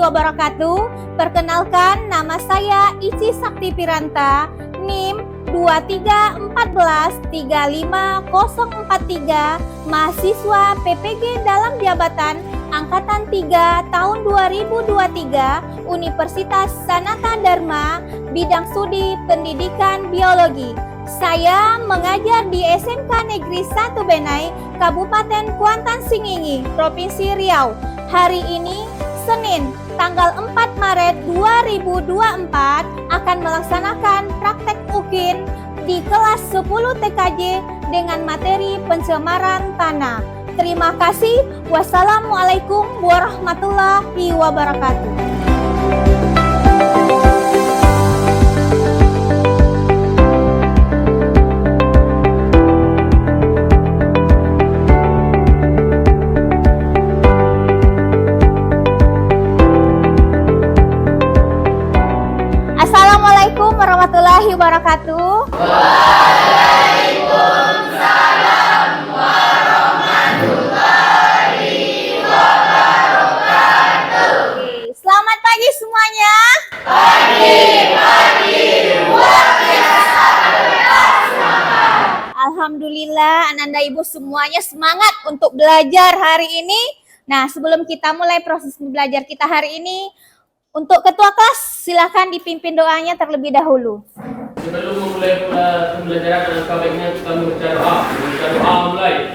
wabarakatuh. Perkenalkan, nama saya Ici Sakti Piranta, NIM 23143543, mahasiswa PPG dalam jabatan Angkatan 3 tahun 2023, Universitas Sanata Dharma, bidang studi pendidikan biologi. Saya mengajar di SMK Negeri 1 Benai, Kabupaten Kuantan Singingi, Provinsi Riau. Hari ini, Senin, tanggal 4 Maret 2024, akan melaksanakan praktek UKIN di kelas 10 TKJ dengan materi pencemaran tanah. Terima kasih. Wassalamualaikum warahmatullahi wabarakatuh. Assalamualaikum warahmatullahi wabarakatuh. Waalaikumsalam warahmatullahi wabarakatuh. Selamat pagi semuanya. Pagi, luar biasa semangat. Alhamdulillah, Ananda Ibu semuanya semangat untuk belajar hari ini. Nah, sebelum kita mulai proses belajar kita hari ini, untuk ketua kelas, silakan dipimpin doanya terlebih dahulu. Sebelum memulai pembelajaran alangkah baiknya kita membaca doa. Membaca doa mulai.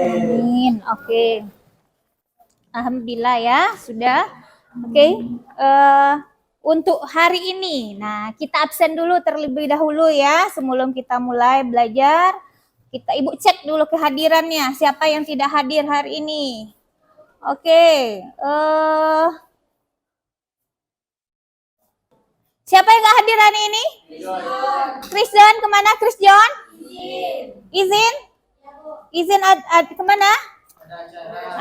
Amin. Oke. Alhamdulillah ya, sudah. Oke. Untuk hari ini, nah kita absen dulu terlebih dahulu ya, sebelum kita mulai belajar. Ibu cek dulu kehadirannya, siapa yang tidak hadir hari ini. Oke. Siapa yang nggak hadir hari ini? Chris John, kemana Chris John? Izin? Izin kemana?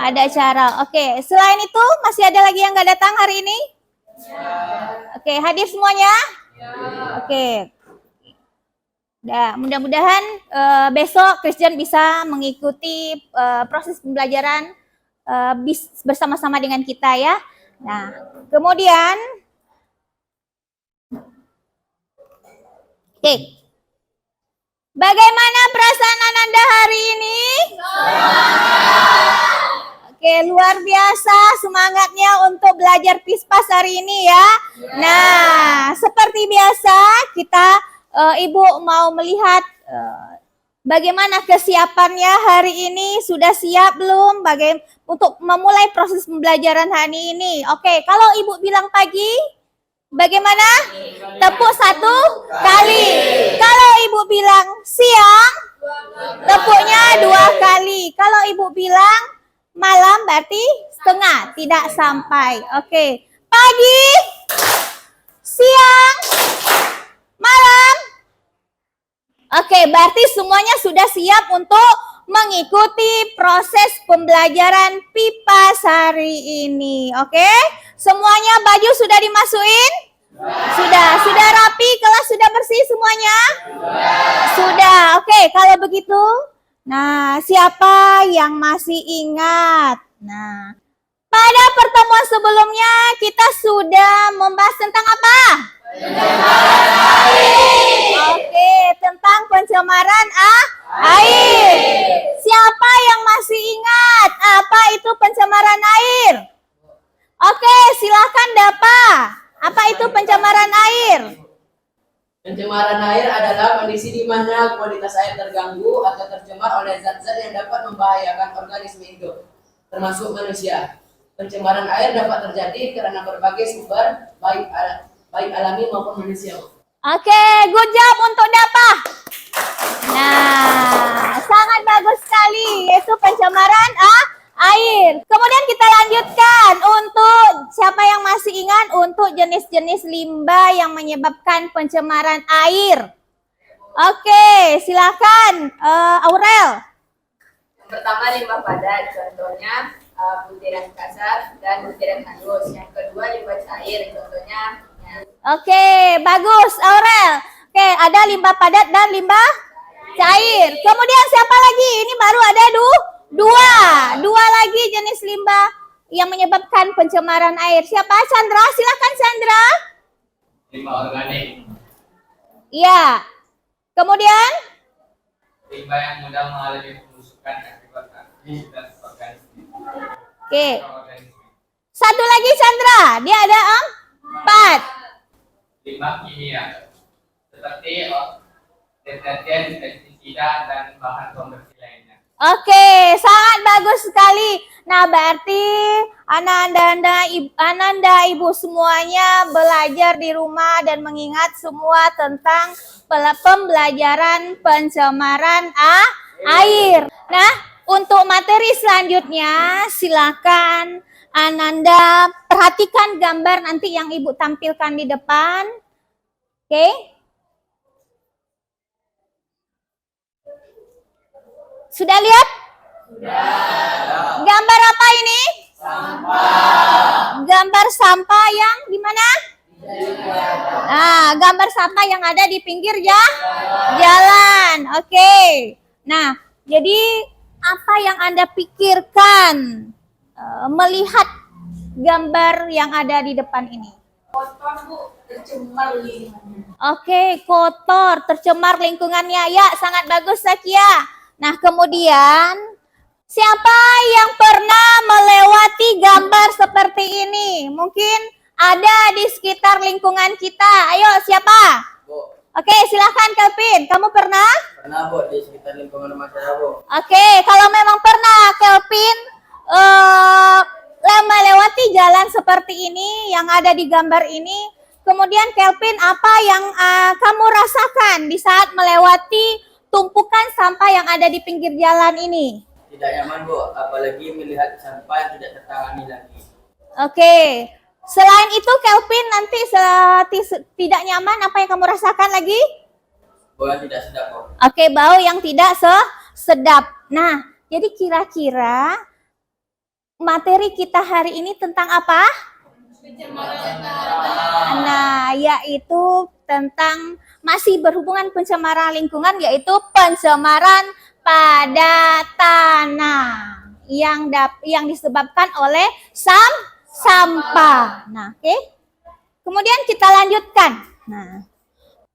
Ada acara. Oke. Selain itu masih ada lagi yang nggak datang hari ini? Oke, hadir semuanya? Oke. Nah, mudah-mudahan besok Christian bisa mengikuti proses pembelajaran bersama-sama dengan kita ya. Nah, kemudian oke. Bagaimana perasaan Ananda hari ini? Oke, luar biasa semangatnya untuk belajar PISPAS hari ini ya. Nah, seperti biasa kita Ibu mau melihat bagaimana kesiapannya hari ini, sudah siap belum untuk memulai proses pembelajaran hari ini. Oke, kalau Ibu bilang pagi, bagaimana? Tepuk 1 kali. Kalau Ibu bilang siang, tepuknya 2 kali. Kalau Ibu bilang malam berarti setengah, tidak sampai. Oke. Pagi, siang, malam. Oke, berarti semuanya sudah siap untuk mengikuti proses pembelajaran PIPAS hari ini. Oke? Semuanya baju sudah dimasukin? Sudah rapi, kelas sudah bersih semuanya? Sudah. Oke, kalau begitu, nah, siapa yang masih ingat? Nah, pada pertemuan sebelumnya kita sudah membahas tentang apa? Pencemaran air. Oke, tentang pencemaran air. Siapa yang masih ingat apa itu pencemaran air? Oke, silakan Dapa. Apa itu pencemaran air? Pencemaran air adalah kondisi di mana kualitas air terganggu atau tercemar oleh zat-zat yang dapat membahayakan organisme hidup, termasuk manusia. Pencemaran air dapat terjadi karena berbagai sumber, baik baik alami maupun manusia. Oke, good job untuk Dapa. Nah, sangat bagus sekali, yaitu pencemaran air. Kemudian kita lanjutkan untuk siapa yang masih ingat untuk jenis-jenis limbah yang menyebabkan pencemaran air. Oke, silakan Aurel. Yang pertama limbah padat, contohnya butiran kasar dan butiran halus. Yang kedua limbah cair, contohnya. Oke, bagus Aurel. Oke, ada limbah padat dan limbah cair. Kemudian siapa lagi? Ini baru ada dua lagi jenis limbah yang menyebabkan pencemaran air. Siapa? Chandra, silakan Chandra. Limbah organik. Iya. Kemudian Limbah yang mudah mengalami pembusukan akibat aktivitas organisme. oke. Satu lagi Chandra, dia ada 4. Limbah kimia seperti deterjen, pestisida, dan bahan pembersih lainnya. Oke, sangat bagus sekali. Nah, berarti Ananda Ibu semuanya belajar di rumah dan mengingat semua tentang pembelajaran pencemaran air. Nah, untuk materi selanjutnya silakan Ananda perhatikan gambar nanti yang Ibu tampilkan di depan. Oke. Sudah lihat? Sudah. Gambar apa ini? Sampah. Gambar sampah yang di mana? Nah, gambar sampah yang ada di pinggir jalan. Oke. Nah, jadi apa yang Anda pikirkan melihat gambar yang ada di depan ini? Kotor Bu, tercemar lingkungannya. Oke, kotor, tercemar lingkungannya. Ya, sangat bagus Zakia. Nah, kemudian siapa yang pernah melewati gambar seperti ini? Mungkin ada di sekitar lingkungan kita. Ayo, siapa? Bu, Oke, silakan Kelvin. Kamu pernah? pernah Bu di sekitar lingkungan rumah saya Bu. Oke, kalau memang pernah Kelvin melewati jalan seperti ini yang ada di gambar ini, kemudian Kelvin apa yang kamu rasakan di saat melewati tumpukan sampah yang ada di pinggir jalan ini? Tidak nyaman Bu, apalagi melihat sampah yang tidak tertangani lagi. Oke, selain itu Kelvin nanti tidak nyaman, apa yang kamu rasakan lagi? Bau yang tidak sedap Bu. Oke, bau yang tidak sedap. Nah, jadi kira-kira materi kita hari ini tentang apa? Nah, yaitu tentang masih berhubungan pencemaran lingkungan, yaitu pencemaran pada tanah yang disebabkan oleh sampah. Nah, oke. Kemudian kita lanjutkan. Nah,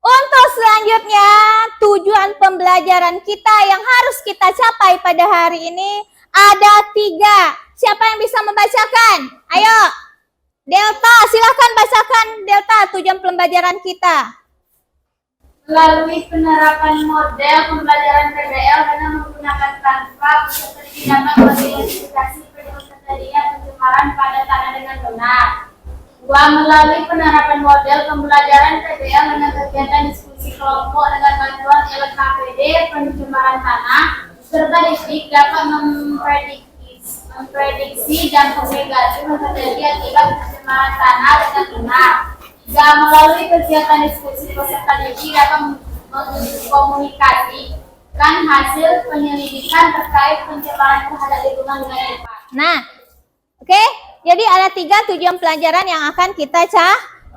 untuk selanjutnya tujuan pembelajaran kita yang harus kita capai pada hari ini ada 3. Siapa yang bisa membacakan? Ayo, Delta, silakan bacakan Delta tujuan pembelajaran kita. Melalui penerapan model pembelajaran PBL dengan menggunakan transfer seperti dapat mengidentifikasi penyebab pencemaran pada tanah dengan benar. 2. Melalui penerapan model pembelajaran PBL dengan kegiatan diskusi kelompok dengan bantuan LKPD pencemaran tanah, serta distrik dapat memprediksi dampak negatif yang terjadi akibat pencemaran tanah dengan benar. 3. Melalui kegiatan diskusi peserta didik dapat mengkomunikasikan hasil penyelidikan terkait pencemaran terhadap lingkungan dengan cepat. Nah, oke. Jadi ada 3 tujuan pelajaran yang akan kita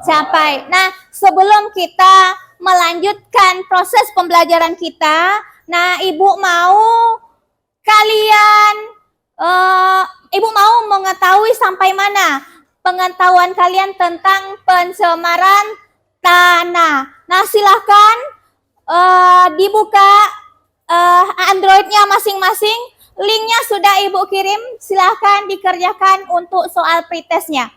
capai. Nah, sebelum kita melanjutkan proses pembelajaran kita, nah Ibu mau mengetahui sampai mana pengetahuan kalian tentang pencemaran tanah. Nah, silakan dibuka Android-nya masing-masing. Linknya sudah Ibu kirim, silahkan dikerjakan untuk soal pretestnya.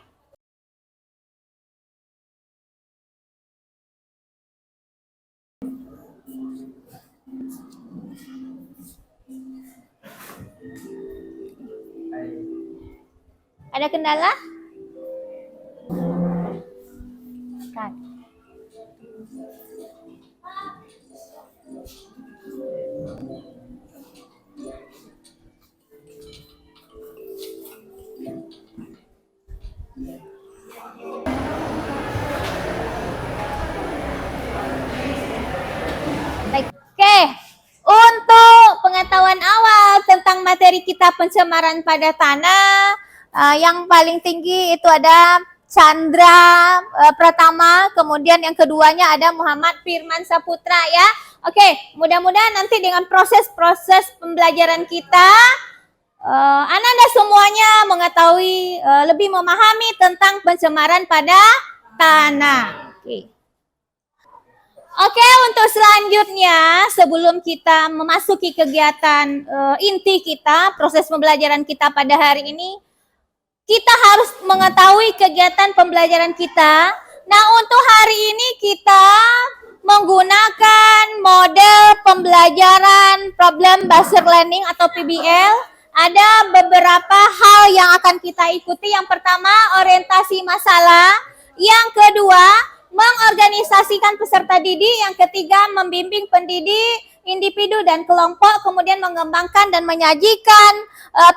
Ada kendala? Kan. materi kita pencemaran pada tanah. Yang paling tinggi itu ada Chandra Pratama, kemudian yang keduanya ada Muhammad Firman Saputra ya. Oke, mudah-mudahan nanti dengan proses-proses pembelajaran kita, Ananda semuanya mengetahui, lebih memahami tentang pencemaran pada tanah. Oke, untuk selanjutnya sebelum kita memasuki kegiatan inti kita, proses pembelajaran kita pada hari ini, kita harus mengetahui kegiatan pembelajaran kita. Nah, untuk hari ini kita menggunakan model pembelajaran Problem Based Learning atau PBL. Ada beberapa hal yang akan kita ikuti. Yang pertama, orientasi masalah. Yang kedua, mengorganisasikan peserta didik. Yang ketiga, membimbing pendidik, individu dan kelompok, kemudian mengembangkan dan menyajikan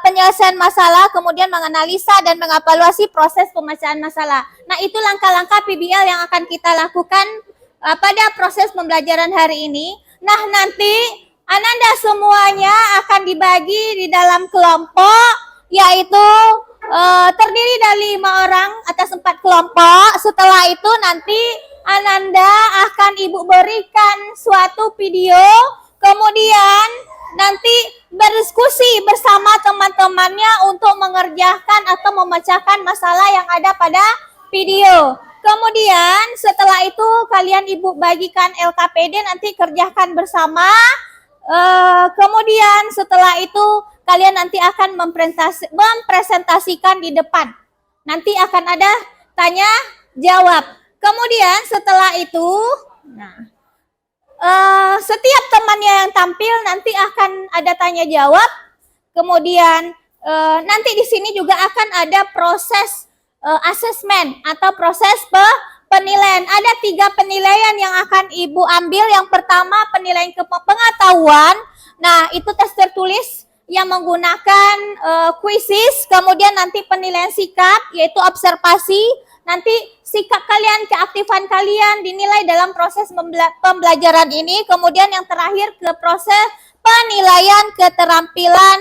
penyelesaian masalah, kemudian menganalisa dan mengevaluasi proses pemecahan masalah. Nah, itu langkah-langkah PBL yang akan kita lakukan pada proses pembelajaran hari ini. Nah, nanti Ananda semuanya akan dibagi di dalam kelompok, yaitu terdiri dari 5 orang atas 4 kelompok. Setelah itu nanti Ananda akan Ibu berikan suatu video, kemudian nanti berdiskusi bersama teman-temannya untuk mengerjakan atau memecahkan masalah yang ada pada video. Kemudian setelah itu kalian Ibu bagikan LKPD, nanti kerjakan bersama. Kemudian setelah itu kalian nanti akan mempresentasikan di depan. Nanti akan ada tanya jawab. Kemudian setelah itu, setiap temannya yang tampil nanti akan ada tanya jawab. Kemudian nanti di sini juga akan ada proses asesmen atau proses penilaian. Ada 3 penilaian yang akan Ibu ambil. Yang pertama penilaian pengetahuan. Nah, itu tes tertulis yang menggunakan kuisis. Kemudian nanti penilaian sikap, yaitu observasi. Nanti sikap kalian, keaktifan kalian dinilai dalam proses pembelajaran ini. Kemudian yang terakhir ke proses penilaian keterampilan,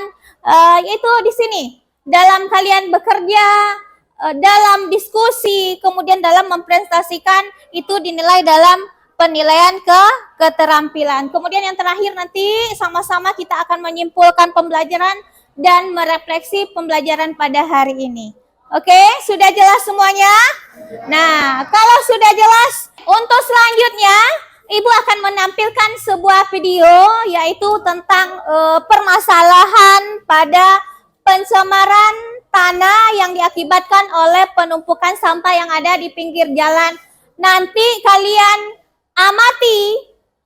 yaitu di sini dalam kalian bekerja, dalam diskusi, kemudian dalam mempresentasikan, itu dinilai dalam penilaian keterampilan. Kemudian yang terakhir nanti sama-sama kita akan menyimpulkan pembelajaran dan merefleksi pembelajaran pada hari ini. Oke, sudah jelas semuanya? Nah, kalau sudah jelas, untuk selanjutnya Ibu akan menampilkan sebuah video, yaitu tentang permasalahan pada pencemaran tanah yang diakibatkan oleh penumpukan sampah yang ada di pinggir jalan. Nanti kalian amati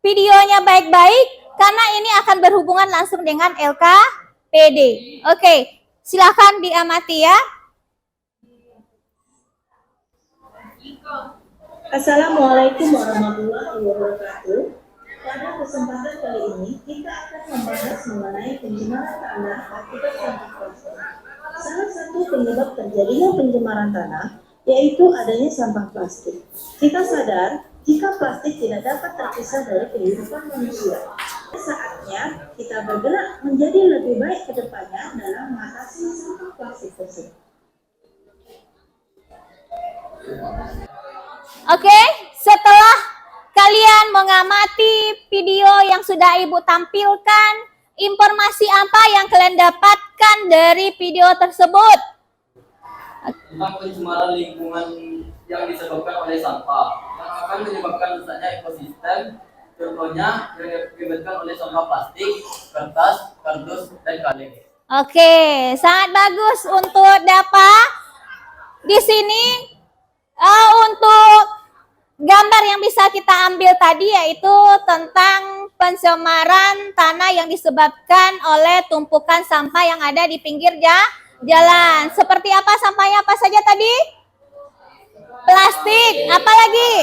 videonya baik-baik, karena ini akan berhubungan langsung dengan LKPD. Oke, silakan diamati ya. Assalamualaikum warahmatullahi wabarakatuh. Pada kesempatan kali ini kita akan membahas mengenai pencemaran tanah akibat sampah plastik. Salah satu penyebab terjadinya pencemaran tanah yaitu adanya sampah plastik. Kita sadar jika plastik tidak dapat terpisah dari kehidupan manusia. Saatnya kita bergerak menjadi lebih baik ke depannya dalam mengatasi sampah plastik tersebut. Oke, setelah kalian mengamati video yang sudah Ibu tampilkan, informasi apa yang kalian dapatkan dari video tersebut? Tentang pencemaran lingkungan yang disebabkan oleh sampah yang akan menyebabkan rusaknya ekosistem, contohnya yang diakibatkan oleh sampah plastik, kertas, kardus, dan kaleng. Oke, sangat bagus untuk dapat di sini. Untuk gambar yang bisa kita ambil tadi yaitu tentang pencemaran tanah yang disebabkan oleh tumpukan sampah yang ada di pinggir jalan. Seperti apa sampahnya, apa saja tadi? Plastik, apa lagi?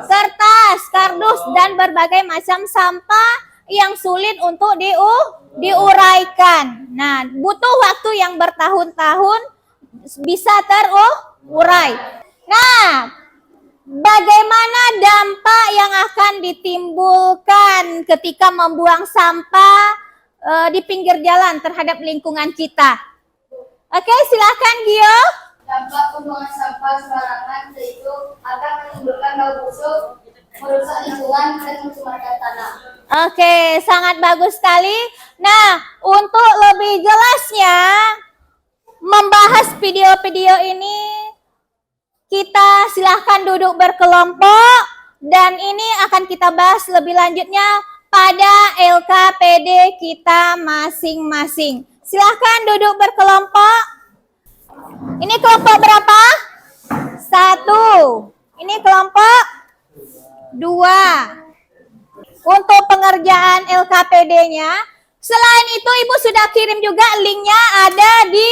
Kertas, kardus, dan berbagai macam sampah yang sulit untuk diuraikan. Nah, butuh waktu yang bertahun-tahun bisa terurai. Nah, bagaimana dampak yang akan ditimbulkan ketika membuang sampah di pinggir jalan terhadap lingkungan kita. Oke, silakan Gio. Dampak pembuangan sampah sembarangan yaitu akan menimbulkan bau busuk, merusak lingkungan dan mencemarkan tanah. Oke, sangat bagus sekali. Nah, untuk lebih jelasnya membahas video-video ini, kita silahkan duduk berkelompok dan ini akan kita bahas lebih lanjutnya pada LKPD kita masing-masing. Silahkan duduk berkelompok. Ini kelompok berapa? 1. Ini kelompok 2. Untuk pengerjaan LKPD-nya. Selain itu Ibu sudah kirim juga linknya ada di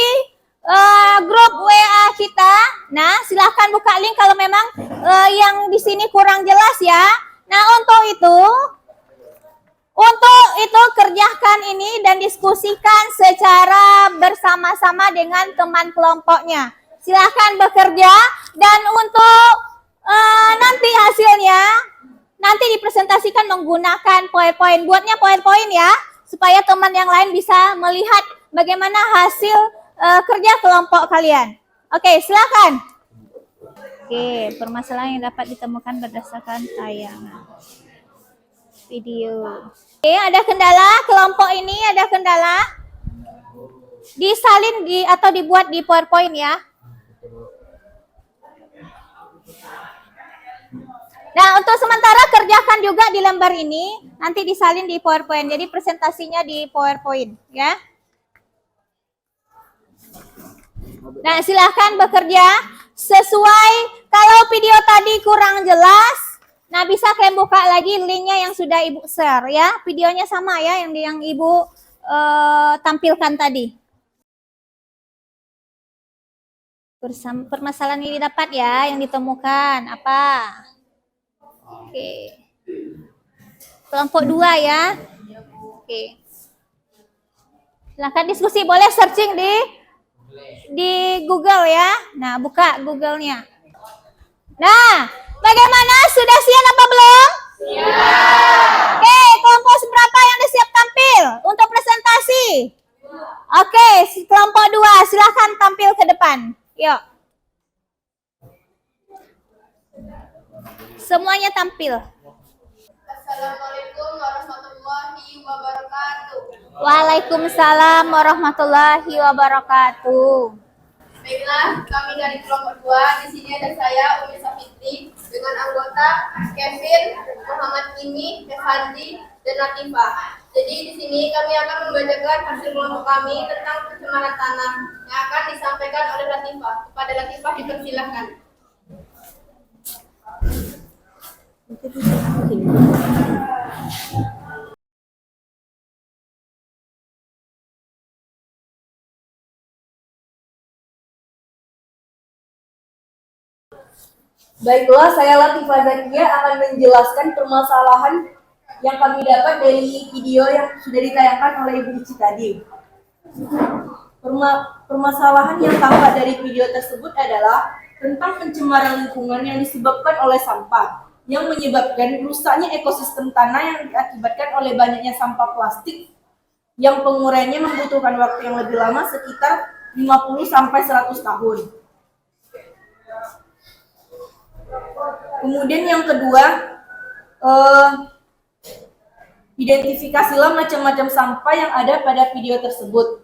grup WA kita. Nah, silahkan buka link kalau memang yang di sini kurang jelas ya. Nah, untuk itu kerjakan ini dan diskusikan secara bersama-sama dengan teman kelompoknya. Silahkan bekerja dan untuk nanti hasilnya nanti dipresentasikan menggunakan PowerPoint. Buatnya PowerPoint ya, supaya teman yang lain bisa melihat bagaimana hasil kerja kelompok kalian. Oke, silakan. Oke, permasalahan yang dapat ditemukan berdasarkan tayangan video. Oke, ada kendala kelompok ini, ada kendala. Disalin atau dibuat di PowerPoint ya. Nah, untuk sementara kerjakan juga di lembar ini, nanti disalin di PowerPoint. Jadi presentasinya di PowerPoint, ya. Nah, silahkan bekerja sesuai. Kalau video tadi kurang jelas, nah bisa kalian buka lagi linknya yang sudah Ibu share, ya. Videonya sama ya, yang Ibu tampilkan tadi. Permasalahan ini dapat ya, yang ditemukan apa? Oke. Kelompok 2 ya. Oke. Silahkan diskusi, boleh searching di Google ya. Nah, buka Google-nya. Nah, bagaimana? Sudah siap apa belum? Siap. Oke, kelompok seberapa yang udah siap tampil untuk presentasi? Oke, kelompok 2 silahkan tampil ke depan. Yuk. Semuanya tampil. Assalamualaikum warahmatullahi wabarakatuh. Waalaikumsalam warahmatullahi wabarakatuh. Baiklah, kami dari kelompok 2. Di sini ada saya Umi Safitri dengan anggota Kevin, Muhammad Kimi, Evandi, dan Latifah. Jadi di sini kami akan membacakan hasil kelompok kami tentang pencemaran tanah yang akan disampaikan oleh Latifah. Kepada Latifah dipersilahkan. Baiklah, saya Latifah Zakia akan menjelaskan permasalahan yang kami dapat dari video yang sudah ditayangkan oleh Ibu Ici tadi. Permasalahan yang tampak dari video tersebut adalah tentang pencemaran lingkungan yang disebabkan oleh sampah, yang menyebabkan rusaknya ekosistem tanah yang diakibatkan oleh banyaknya sampah plastik yang penguraiannya membutuhkan waktu yang lebih lama sekitar 50-100 tahun. Kemudian yang kedua, identifikasilah macam-macam sampah yang ada pada video tersebut.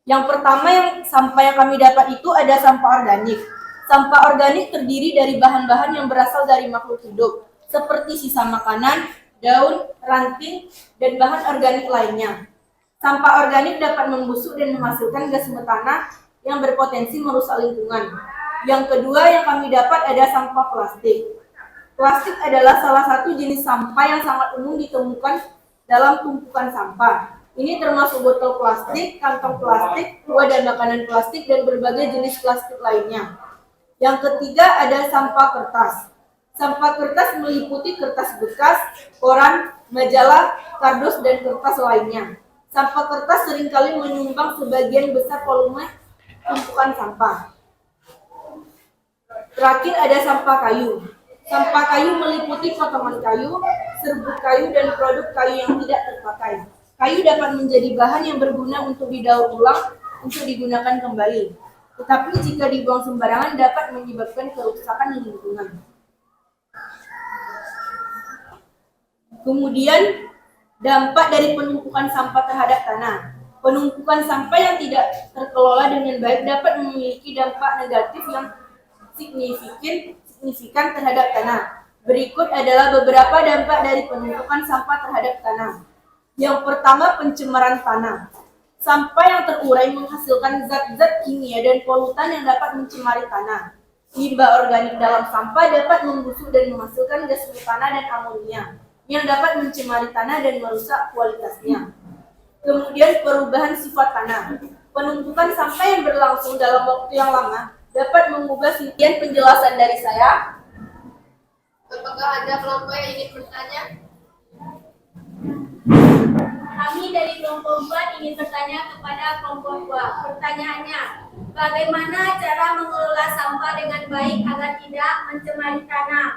Yang pertama sampah yang kami dapat itu ada sampah organik. Sampah organik terdiri dari bahan-bahan yang berasal dari makhluk hidup, seperti sisa makanan, daun, ranting, dan bahan organik lainnya. Sampah organik dapat membusuk dan menghasilkan gas metana yang berpotensi merusak lingkungan. Yang kedua yang kami dapat ada sampah plastik. Plastik adalah salah satu jenis sampah yang sangat umum ditemukan dalam tumpukan sampah. Ini termasuk botol plastik, kantong plastik, wadah makanan plastik, dan berbagai jenis plastik lainnya. Yang ketiga ada sampah kertas. Sampah kertas meliputi kertas bekas, koran, majalah, kardus, dan kertas lainnya. Sampah kertas seringkali menyumbang sebagian besar volume tumpukan sampah. Terakhir ada sampah kayu. Sampah kayu meliputi potongan kayu, serbuk kayu, dan produk kayu yang tidak terpakai. Kayu dapat menjadi bahan yang berguna untuk didaur ulang untuk digunakan kembali. Tetapi jika dibuang sembarangan dapat menyebabkan kerusakan lingkungan. Kemudian, dampak dari penumpukan sampah terhadap tanah. Penumpukan sampah yang tidak terkelola dengan baik dapat memiliki dampak negatif yang signifikan terhadap tanah. Berikut adalah beberapa dampak dari penumpukan sampah terhadap tanah. Yang pertama, pencemaran tanah. Sampah yang terurai menghasilkan zat-zat kimia dan polutan yang dapat mencemari tanah. Limbah organik dalam sampah dapat membusuk dan menghasilkan gas metana dan amonia yang dapat mencemari tanah dan merusak kualitasnya. Kemudian perubahan sifat tanah. Penumpukan sampah yang berlangsung dalam waktu yang lama dapat mengubah sekian penjelasan dari saya. Apakah ada kelompok yang ingin bertanya? Kami dari kelompok 4 ingin bertanya kepada kelompok 2. Pertanyaannya, bagaimana cara mengelola sampah dengan baik agar tidak mencemari tanah?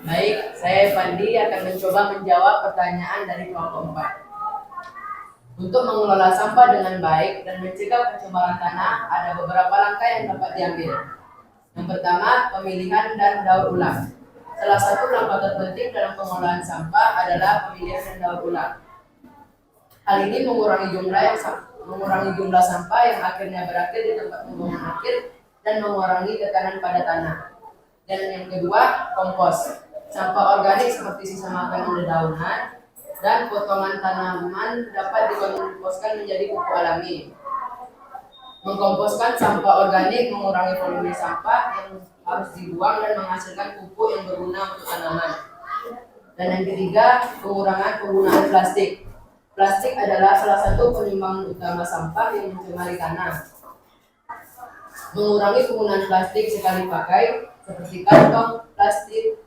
Baik, saya Fandi akan mencoba menjawab pertanyaan dari kelompok 4. Untuk mengelola sampah dengan baik dan mencegah pencemaran tanah, ada beberapa langkah yang dapat diambil. Yang pertama, pemilihan dan daur ulang. Salah satu langkah terpenting dalam pengelolaan sampah adalah pemilihan dan daur ulang. Hal ini mengurangi jumlah sampah yang akhirnya berakhir di tempat pembuangan akhir dan mengurangi tekanan pada tanah. Dan yang kedua, kompos. Sampah organik seperti sisa makanan dedaunan dan potongan tanaman dapat dikomposkan menjadi pupuk alami. Mengkomposkan sampah organik mengurangi volume sampah yang harus dibuang dan menghasilkan pupuk yang berguna untuk tanaman. Dan yang ketiga, pengurangan penggunaan plastik. Plastik adalah salah satu penyumbang utama sampah yang mencemari tanah. Mengurangi penggunaan plastik sekali pakai seperti kantong plastik,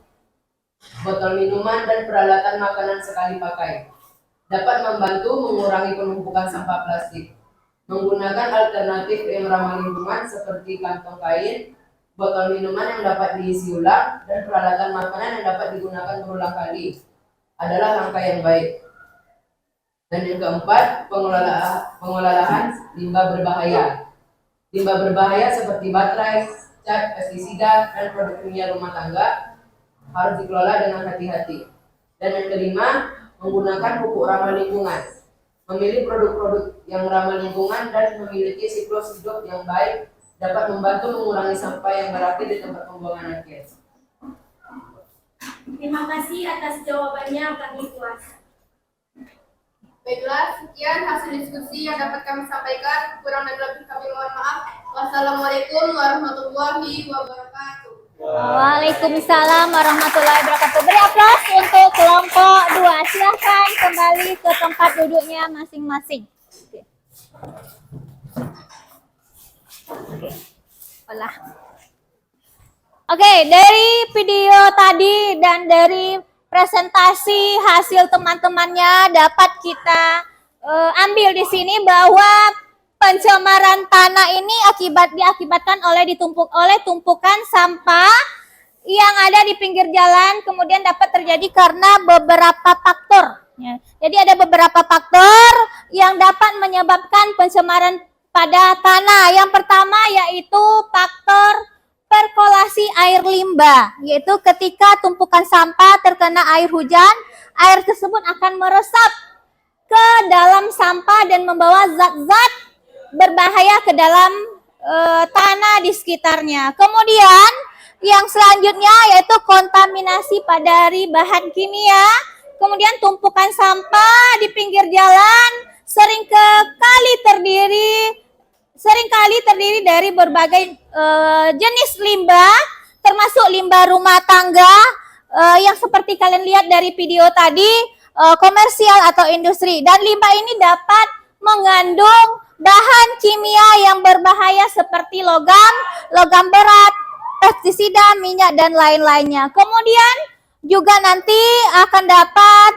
botol minuman, dan peralatan makanan sekali pakai dapat membantu mengurangi penumpukan sampah plastik. Menggunakan alternatif yang ramah lingkungan seperti kantong kain, botol minuman yang dapat diisi ulang, dan peralatan makanan yang dapat digunakan berulang kali adalah langkah yang baik. Dan yang keempat, pengelolaan limbah berbahaya. Limbah berbahaya seperti baterai, cat, pestisida, dan produk kimia rumah tangga harus dikelola dengan hati-hati. Dan yang kelima, menggunakan pupuk ramah lingkungan. Memilih produk-produk yang ramah lingkungan dan memiliki siklus hidup yang baik dapat membantu mengurangi sampah yang berakhir di tempat pembuangan akhir. Terima kasih atas jawabannya, kami puas. Baiklah, sekian hasil diskusi yang dapat kami sampaikan. Kurang dan lebih kami mohon maaf. Wassalamualaikum warahmatullahi wabarakatuh. Waalaikumsalam warahmatullahi wabarakatuh. Beri aplaus untuk kelompok 2. Silahkan kembali ke tempat duduknya masing-masing. Oke, dari video tadi dan dari presentasi hasil teman-temannya dapat kita ambil di sini bahwa pencemaran tanah ini diakibatkan oleh tumpukan sampah yang ada di pinggir jalan, kemudian dapat terjadi karena beberapa faktor. Ya. Jadi ada beberapa faktor yang dapat menyebabkan pencemaran pada tanah. Yang pertama yaitu faktor perkolasi air limbah, yaitu ketika tumpukan sampah terkena air hujan, air tersebut akan meresap ke dalam sampah dan membawa zat-zat berbahaya ke dalam tanah di sekitarnya. Kemudian yang selanjutnya yaitu kontaminasi dari bahan kimia. Kemudian tumpukan sampah di pinggir jalan seringkali terdiri dari berbagai jenis limbah, termasuk limbah rumah tangga yang seperti kalian lihat dari video tadi, komersial atau industri. Dan limbah ini dapat mengandung bahan kimia yang berbahaya seperti logam berat, pestisida, minyak, dan lain-lainnya. Kemudian juga nanti akan dapat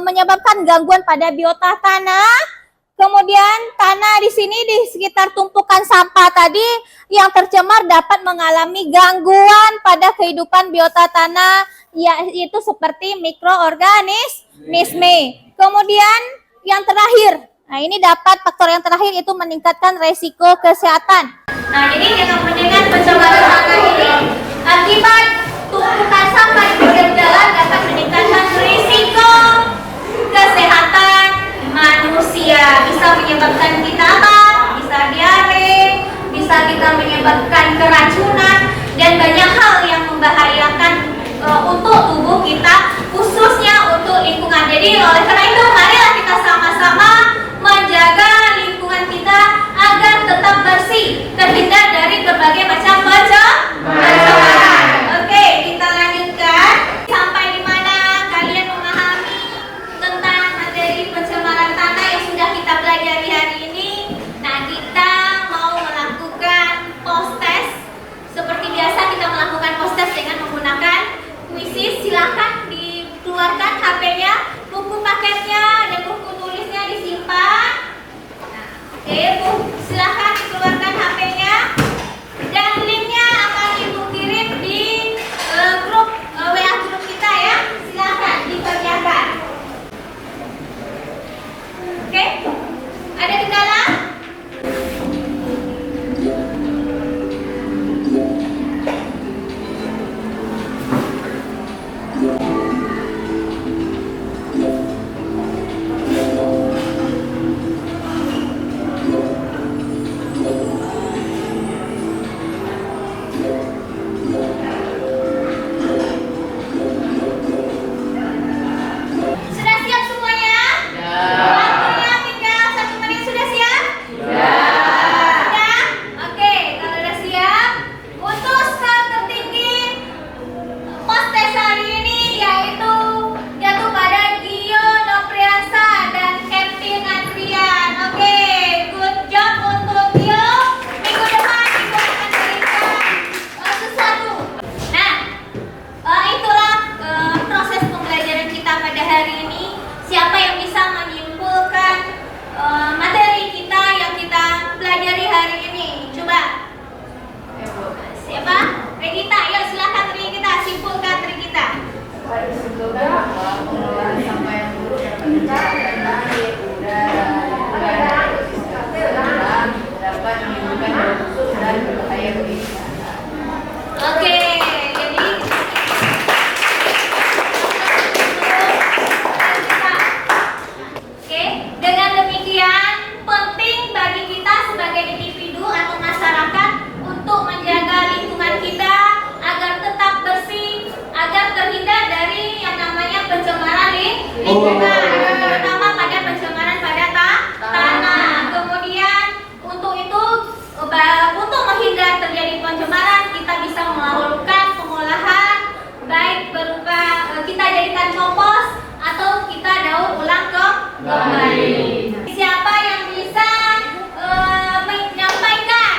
menyebabkan gangguan pada biota tanah. Kemudian tanah di sini di sekitar tumpukan sampah tadi yang tercemar dapat mengalami gangguan pada kehidupan biota tanah, yaitu seperti mikroorganisme. Kemudian yang terakhir, nah ini dapat faktor yang terakhir itu meningkatkan resiko kesehatan. Nah, jadi dengan mendengar pencemaran tanah ini, akibat tumpukan sampah di pinggir jalan dapat meningkatkan risiko kesehatan manusia. Bisa menyebabkan kita apa? Bisa diare, bisa kita menyebabkan keracunan, dan banyak hal yang membahayakan untuk tubuh kita, khususnya untuk lingkungan. Jadi oleh karena itu, marilah kita sama-sama menjaga lingkungan kita agar tetap bersih, terhindar dari berbagai macam pencemaran. Oke, kita lanjutkan. Sampai di mana kalian memahami tentang materi pencemaran tanah yang sudah kita pelajari hari ini? Nah, kita mau melakukan post test. Seperti biasa kita melakukan post test dengan menggunakan kuisis. Silakan dikeluarkan HP-nya, buku paketnya, dan buku tulisnya disimpan. Nah, oke, Bu, silakan dikeluarkan HP-nya, dan linknya akan Ibu kirim di grup WA grup kita ya. Silakan dikerjakan. Oke, ada kendala? Sudah siap semuanya? Waktunya tinggal 1 menit. Sudah siap? Sudah? Oke, kalau sudah siap, untuk skor tertinggi post test hari ini yaitu jatuh pada Gio Nopriasa dan Kevin Adrian. Oke, good job untuk Gio. Minggu depan Ibu akan berikan sesuatu. Nah, itulah proses pembelajaran kita pada hari ini. Siapa yang bisa menyimpulkan materi kita yang kita pelajari hari ini? Coba. Siapa? Regita, yuk silakan Regita, simpulkan Regita. Pada simpulkan bahwa pengelolaan sampah yang buruk dapat menciptakan air, udara, ekosistem, dapat menimbulkan bau busuk dan berbahaya bagi kesehatan. Oke, jadi oke, dengan demikian penting bagi kita sebagai individu atau masyarakat untuk menjaga lingkungan kita agar tetap bersih, agar terhindar dari yang namanya pencemaran lingkungan, terutama pada pencemaran pada tanah. Kemudian untuk itu, untuk menghindar terjadi pencemaran, kita bisa melakukan pengolahan baik berupa kita jadikan kompos atau kita daur ulang kembali. Siapa yang bisa menyampaikan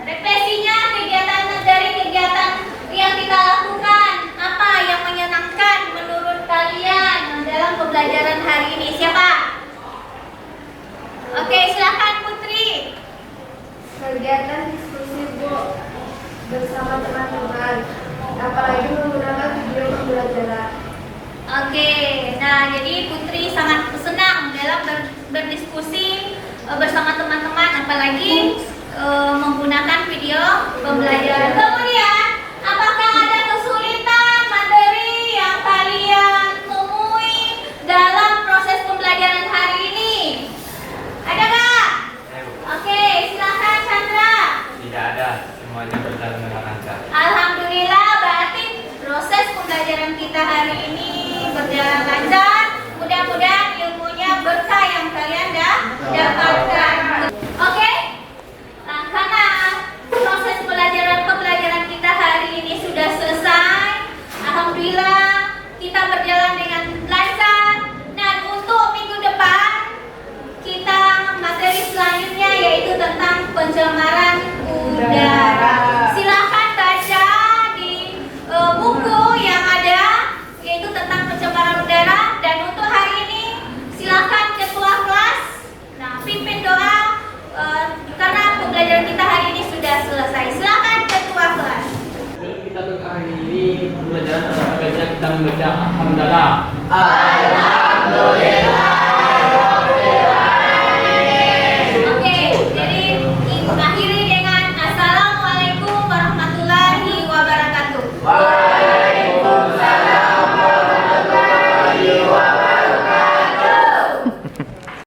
refleksinya kegiatan dari kegiatan yang kita lakukan, apa yang menyenangkan menurut kalian dalam pembelajaran hari ini? Siapa? Oke, silakan Putri. Kegiatan diskusi Bu bersama teman-teman, apalagi menggunakan video pembelajaran. Oke, nah jadi Putri sangat senang dalam berdiskusi bersama teman-teman, apalagi menggunakan video pembelajaran. Kemudian, apakah ada kesulitan materi yang kalian temui dalam proses pembelajaran hari ini? Ada nggak? Oke, silakan Chandra. Tidak ada, semuanya berjalan dengan lancar. Alhamdulillah, berarti proses pembelajaran kita hari ini berjalan lancar. Mudah-mudahan ilmunya berkah yang kalian dapatkan. Oke? Nah, karena proses pembelajaran kita hari ini sudah selesai, alhamdulillah kita berjalan dengan lancar. Dan untuk minggu depan kita materi selanjutnya yaitu tentang pencemaran udara. Silakan baca di buku yang ada kita membaca alhamdulillah. Alhamdulillah.